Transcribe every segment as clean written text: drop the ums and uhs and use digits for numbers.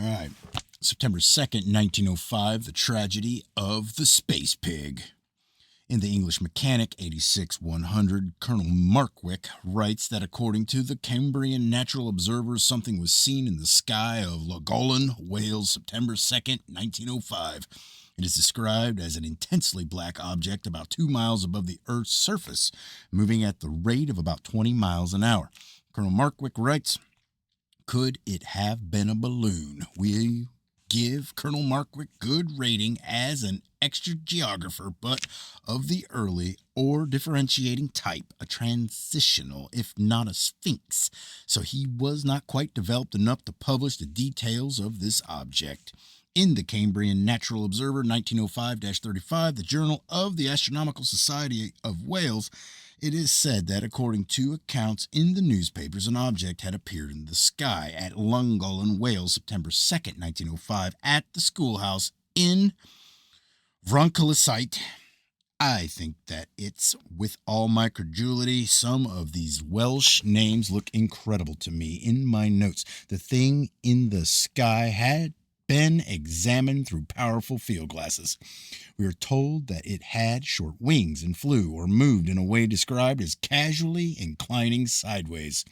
All right. September 2nd, 1905, the tragedy of the space pig. In the English Mechanic 86-100, Colonel Markwick writes that according to the Cambrian Natural Observer, something was seen in the sky of Lolan, Wales, September 2nd, 1905. It is described as an intensely black object about 2 miles above the Earth's surface, moving at the rate of about 20 miles an hour. Colonel Markwick writes, could it have been a balloon? We give Colonel Markwick good rating as an extra geographer, but of the early or differentiating type, a transitional, if not a sphinx, so he was not quite developed enough to publish the details of this object. In the Cambrian Natural Observer 1905-35, the Journal of the Astronomical Society of Wales, it is said that according to accounts in the newspapers, an object had appeared in the sky at Llangollen, Wales, September 2nd, 1905, at the schoolhouse in Roncolicite. I think that it's, with all my credulity, some of these Welsh names look incredible to me. In my notes, the thing in the sky had been examined through powerful field glasses. We are told that it had short wings and flew or moved in a way described as casually inclining sideways.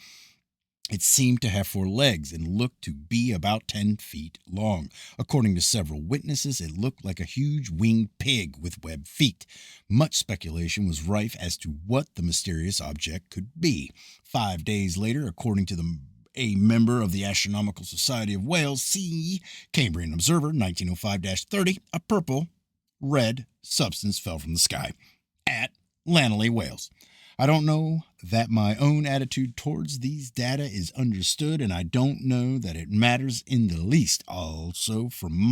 It seemed to have 4 legs and looked to be about 10 feet long. According to several witnesses, it looked like a huge winged pig with webbed feet. Much speculation was rife as to what the mysterious object could be. 5 days later, according to a member of the Astronomical Society of Wales, see Cambrian Observer 1905-30, a purple-red substance fell from the sky at Lanley, Wales. I don't know that my own attitude towards these data is understood, and I don't know that it matters in the least. Also from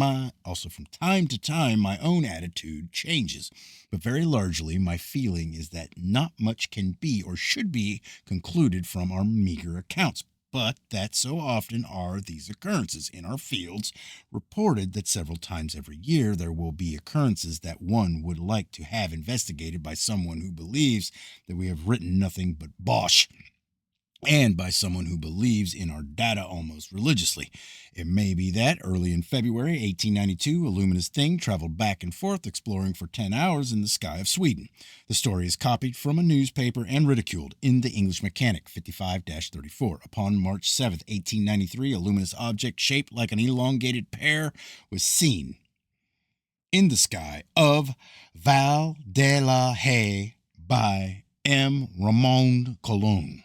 time to time, my own attitude changes, but very largely my feeling is that not much can be or should be concluded from our meager accounts. But that so often are these occurrences in our fields, reported that several times every year there will be occurrences that one would like to have investigated by someone who believes that we have written nothing but bosh, and by someone who believes in our data almost religiously. It may be that early in February 1892, a luminous thing traveled back and forth exploring for 10 hours in the sky of Sweden. The story is copied from a newspaper and ridiculed in the English Mechanic 55-34. Upon March 7, 1893, a luminous object shaped like an elongated pear was seen in the sky of Val de la Haye by M. Ramon Colon.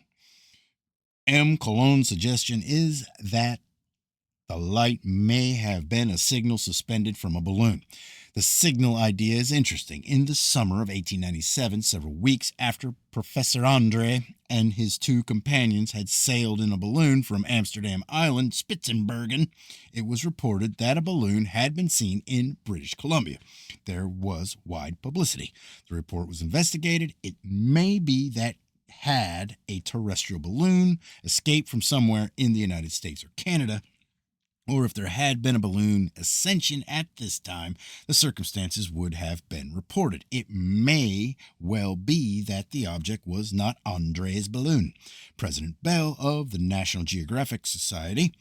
M. Colon's suggestion is that the light may have been a signal suspended from a balloon. The signal idea is interesting. In the summer of 1897, several weeks after Professor Andre and his 2 companions had sailed in a balloon from Amsterdam Island, Spitsbergen, it was reported that a balloon had been seen in British Columbia. There was wide publicity. The report was investigated. It may be that had a terrestrial balloon escaped from somewhere in the United States or Canada, or if there had been a balloon ascension at this time, the circumstances would have been reported. It may well be that the object was not Andre's balloon. President Bell of the National Geographic Society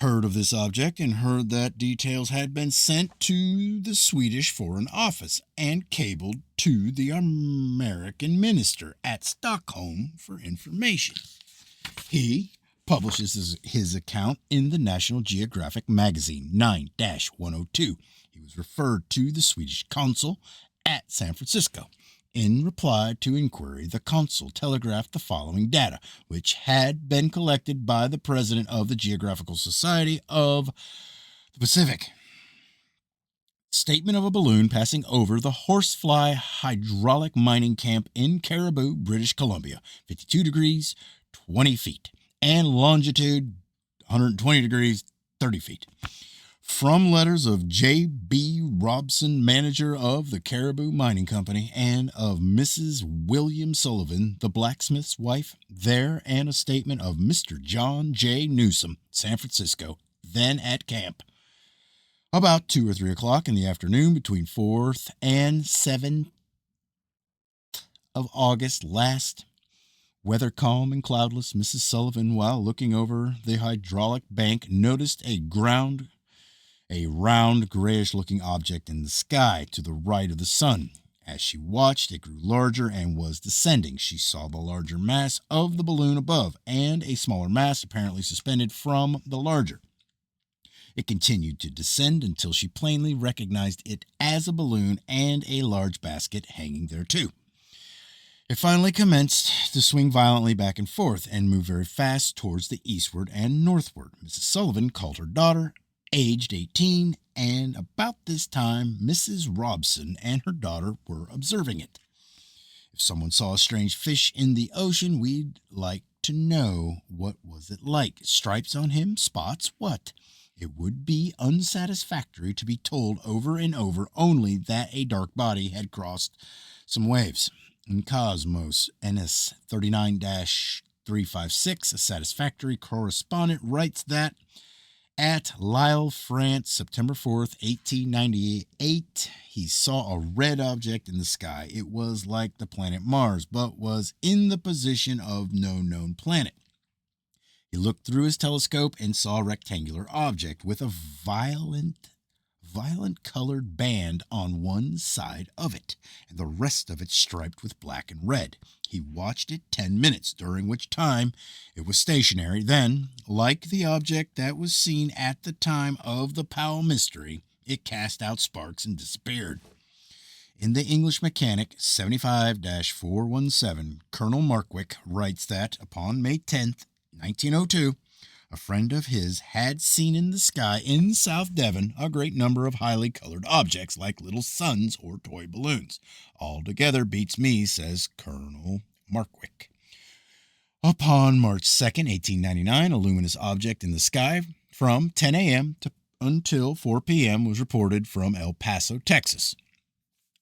heard of this object and heard that details had been sent to the Swedish Foreign Office and cabled to the American minister at Stockholm for information. He publishes his account in the National Geographic magazine 9-102. He was referred to the Swedish consul at San Francisco. In reply to inquiry, the consul telegraphed the following data, which had been collected by the president of the Geographical Society of the Pacific. Statement of a balloon passing over the Horsefly Hydraulic Mining Camp in Caribou, British Columbia, 52 degrees, 20 feet, and longitude 120 degrees, 30 feet. From letters of J.B. Robson, manager of the Caribou Mining Company, and of Mrs. William Sullivan, the blacksmith's wife, there, and a statement of Mr. John J. Newsom, San Francisco, then at camp. About 2 or 3 o'clock in the afternoon between 4th and 7th of August last, Weather calm and cloudless, Mrs. Sullivan, while looking over the hydraulic bank, noticed a round, grayish-looking object in the sky to the right of the sun. As she watched, it grew larger and was descending. She saw the larger mass of the balloon above and a smaller mass apparently suspended from the larger. It continued to descend until she plainly recognized it as a balloon and a large basket hanging there too. It finally commenced to swing violently back and forth and move very fast towards the eastward and northward. Mrs. Sullivan called her daughter, aged 18, and about this time, Mrs. Robson and her daughter were observing it. If someone saw a strange fish in the ocean, we'd like to know, what was it like? Stripes on him? Spots? What? It would be unsatisfactory to be told over and over only that a dark body had crossed some waves. In Cosmos NS 39-356, a satisfactory correspondent writes that at Lille, France, September 4th, 1898, he saw a red object in the sky. It was like the planet Mars, but was in the position of no known planet. He looked through his telescope and saw a rectangular object with a violet colored band on one side of it, and the rest of it striped with black and red. He watched it 10 minutes, during which time it was stationary. Then, like the object that was seen at the time of the Powell mystery, it cast out sparks and disappeared. In the English Mechanic 75-417, Colonel Markwick writes that upon May 10th, 1902, a friend of his had seen in the sky in South Devon a great number of highly colored objects like little suns or toy balloons. Altogether beats me, says Colonel Markwick. Upon March 2nd, 1899, a luminous object in the sky from 10 a.m. until 4 p.m. was reported from El Paso, Texas.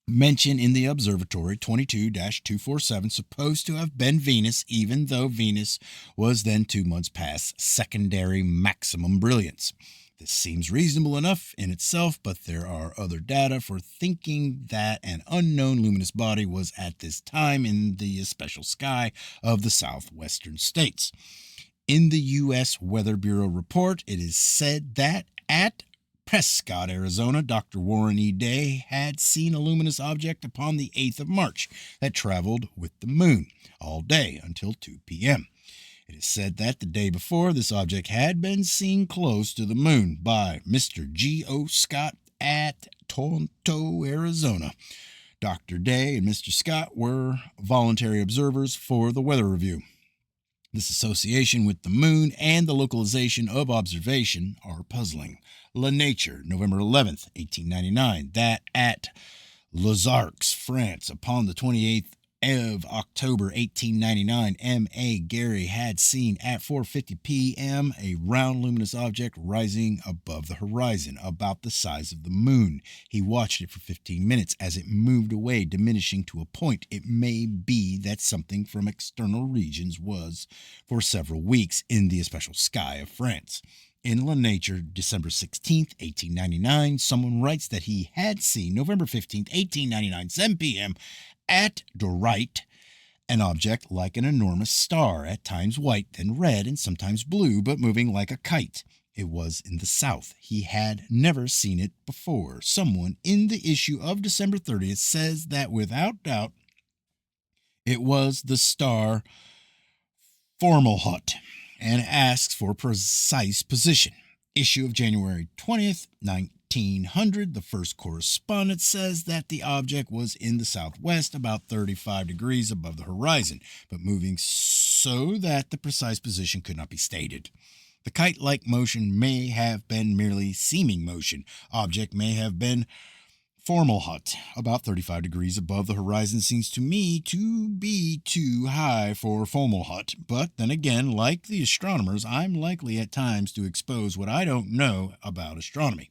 Mention in the observatory 22-247 supposed to have been Venus, even though Venus was then 2 months past secondary maximum brilliance. This seems reasonable enough in itself, but there are other data for thinking that an unknown luminous body was at this time in the special sky of the southwestern states. In the U.S. Weather Bureau report, it is said that at Prescott, Arizona, Dr. Warren E. Day had seen a luminous object upon the 8th of March that traveled with the moon all day until 2 p.m. It is said that the day before, this object had been seen close to the moon by Mr. G. O. Scott at Tonto, Arizona. Dr. Day and Mr. Scott were voluntary observers for the Weather Review. This association with the moon and the localization of observation are puzzling. La Nature, November 11th, 1899, that at Les Arcs, France, upon the 28th of October, 1899, M.A. Gary had seen at 4:50 p.m. a round luminous object rising above the horizon, about the size of the moon. He watched it for 15 minutes as it moved away, diminishing to a point. It may be that something from external regions was for several weeks in the especial sky of France. In La Nature, December 16th, 1899, someone writes that he had seen November 15th, 1899, 7 p.m., at Dorite, an object like an enormous star, at times white, then red, and sometimes blue, but moving like a kite. It was in the south. He had never seen it before. Someone in the issue of December 30th says that without doubt it was the star Fomalhaut, and asks for precise position. Issue of January 20th, 1900, the first correspondent says that the object was in the southwest, about 35 degrees above the horizon, but moving so that the precise position could not be stated. The kite-like motion may have been merely seeming motion. Object may have been Fomalhaut, about 35 degrees above the horizon, seems to me to be too high for Fomalhaut. But then again, like the astronomers, I'm likely at times to expose what I don't know about astronomy.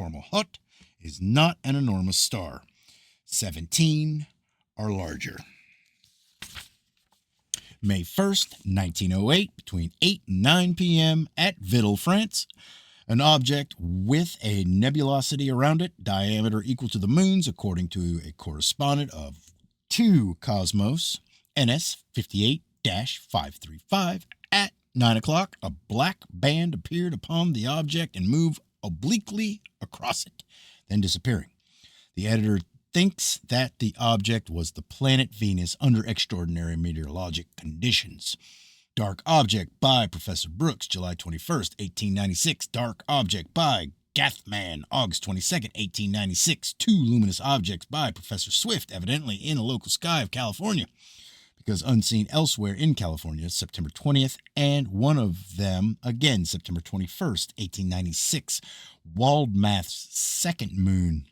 Fomalhaut is not an enormous star. 17 or larger. May 1st, 1908, between 8 and 9 p.m. at Vittel, France. An object with a nebulosity around it, diameter equal to the moon's, according to a correspondent of 2 Cosmos, NS 535 at 9 o'clock, a black band appeared upon the object and moved obliquely across it, then disappearing. The editor thinks that the object was the planet Venus under extraordinary meteorologic conditions. Dark Object by Professor Brooks, July 21st, 1896. Dark Object by Gathman, August 22nd, 1896. Two luminous objects by Professor Swift, evidently in a local sky of California, because unseen elsewhere in California, September 20th, and one of them, again, September 21st, 1896. Waldmath's second moon,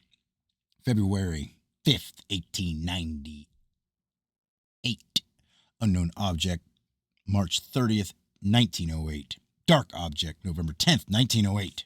February 5th, 1898. Unknown object, March 30th, 1908. Dark object, November 10th, 1908.